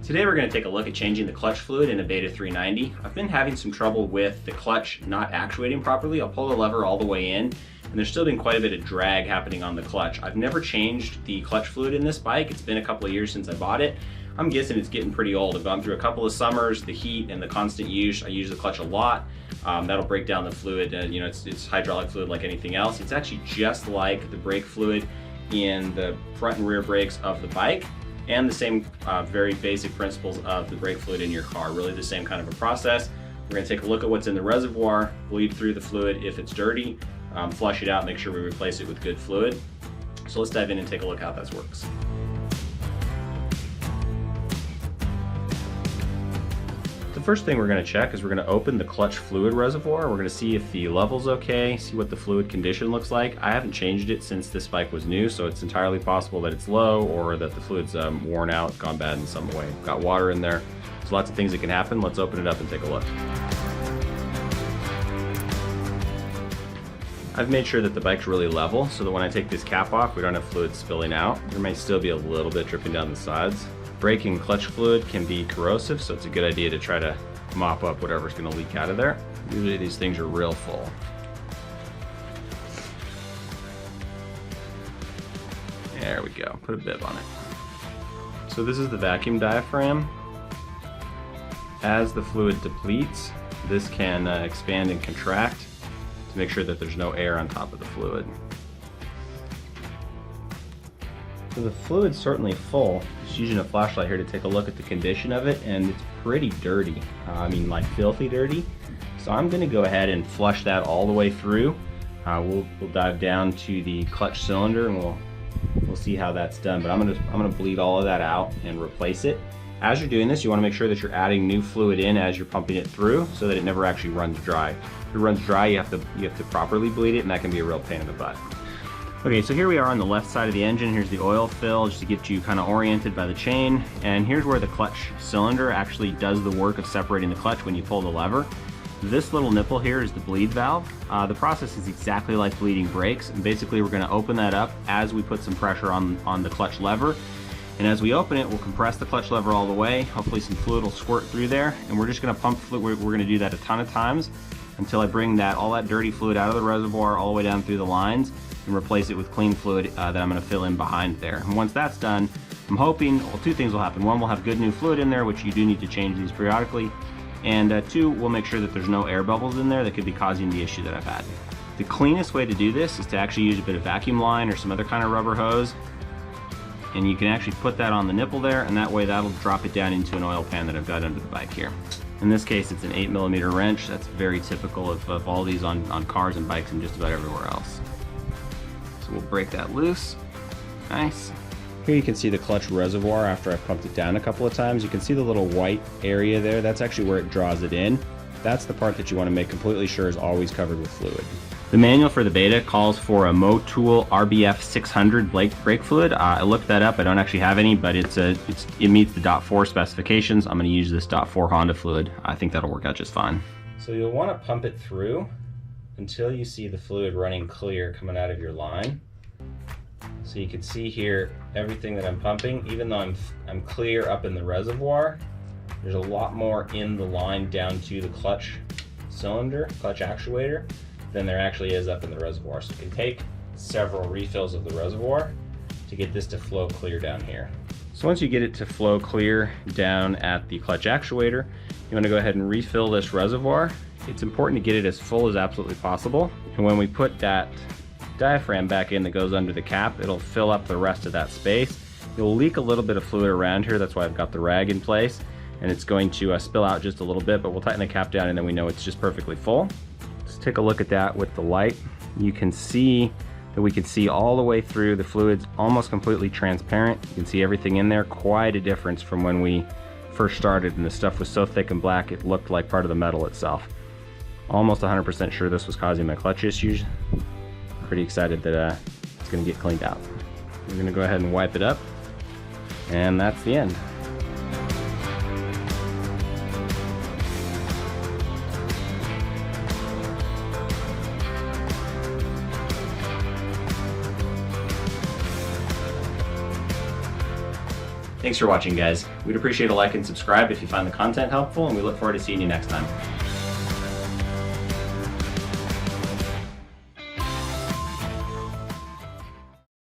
Today we're going to take a look at changing the clutch fluid in a Beta 390. I've been having some trouble with the clutch not actuating properly. I'll pull the lever all the way in, and there's still been quite a bit of drag happening on the clutch. I've never changed the clutch fluid in this bike. It's been a couple of years since I bought it. I'm guessing it's getting pretty old. I've gone through a couple of summers, the heat and the constant use. I use the clutch a lot. That'll break down the fluid. It's hydraulic fluid like anything else. It's actually just like the brake fluid in the front and rear brakes of the bike, and the same very basic principles of the brake fluid in your car. Really the same kind of a process. We're going to take a look at what's in the reservoir, bleed through the fluid if it's dirty, flush it out, make sure we replace it with good fluid. So let's dive in and take a look how that works. The first thing we're going to check is we're going to open the clutch fluid reservoir. We're going to see if the level's okay, see what the fluid condition looks like. I haven't changed it since this bike was new, so it's entirely possible that it's low or that the fluid's worn out, gone bad in some way. Got water in there. There's lots of things that can happen. Let's open it up and take a look. I've made sure that the bike's really level so that when I take this cap off, we don't have fluid spilling out. There might still be a little bit dripping down the sides. Braking clutch fluid can be corrosive, so it's a good idea to try to mop up whatever's going to leak out of there. Usually these things are real full. There we go, put a bib on it. So this is the vacuum diaphragm. As the fluid depletes, this can expand and contract to make sure that there's no air on top of the fluid. So the fluid's certainly full. Just using a flashlight here to take a look at the condition of it, and it's pretty dirty. I mean, like filthy dirty. So I'm going to go ahead and flush that all the way through. We'll dive down to the clutch cylinder and we'll see how that's done. But I'm gonna bleed all of that out and replace it. As you're doing this, you want to make sure that you're adding new fluid in as you're pumping it through, so that it never actually runs dry. If it runs dry, you have to properly bleed it, and that can be a real pain in the butt. Okay, so here we are on the left side of the engine. Here's the oil fill, just to get you kind of oriented by the chain. And here's where the clutch cylinder actually does the work of separating the clutch when you pull the lever. This little nipple here is the bleed valve. The process is exactly like bleeding brakes. And basically we're gonna open that up as we put some pressure on the clutch lever. And as we open it, we'll compress the clutch lever all the way. Hopefully some fluid will squirt through there. And we're just gonna pump fluid. We're gonna do that a ton of times until I bring all that dirty fluid out of the reservoir all the way down through the lines, and replace it with clean fluid that I'm going to fill in behind there. And once that's done, I'm hoping, well, two things will happen. One, we'll have good new fluid in there, which you do need to change these periodically. And two, we'll make sure that there's no air bubbles in there that could be causing the issue that I've had. The cleanest way to do this is to actually use a bit of vacuum line or some other kind of rubber hose. And you can actually put that on the nipple there, and that way that'll drop it down into an oil pan that I've got under the bike here. In this case, it's an 8mm wrench. That's very typical of all these on cars and bikes and just about everywhere else. So we'll break that loose. Nice. Here you can see the clutch reservoir after I've pumped it down a couple of times. You can see the little white area there. That's actually where it draws it in. That's the part that you want to make completely sure is always covered with fluid. The manual for the Beta calls for a Motul RBF 600 brake fluid. I looked that up. I don't actually have any, but it meets the .4 specifications. I'm going to use this .4 Honda fluid. I think that'll work out just fine. So you'll want to pump it through until you see the fluid running clear coming out of your line. So you can see here everything that I'm pumping, even though I'm clear up in the reservoir, there's a lot more in the line down to the clutch cylinder, clutch actuator, than there actually is up in the reservoir. So it can take several refills of the reservoir to get this to flow clear down here. So once you get it to flow clear down at the clutch actuator, you want to go ahead and refill this reservoir. It's important to get it as full as absolutely possible. And when we put that diaphragm back in that goes under the cap, it'll fill up the rest of that space. You'll leak a little bit of fluid around here. That's why I've got the rag in place. And it's going to spill out just a little bit, but we'll tighten the cap down and then we know it's just perfectly full. Let's take a look at that with the light. You can see that we can see all the way through. The fluid's almost completely transparent. You can see everything in there. Quite a difference from when we first started and the stuff was so thick and black it looked like part of the metal itself. Almost 100% sure this was causing my clutch issues. Pretty excited that it's going to get cleaned out. We're going to go ahead and wipe it up, and that's the end. Thanks for watching, guys. We'd appreciate a like and subscribe if you find the content helpful, and we look forward to seeing you next time.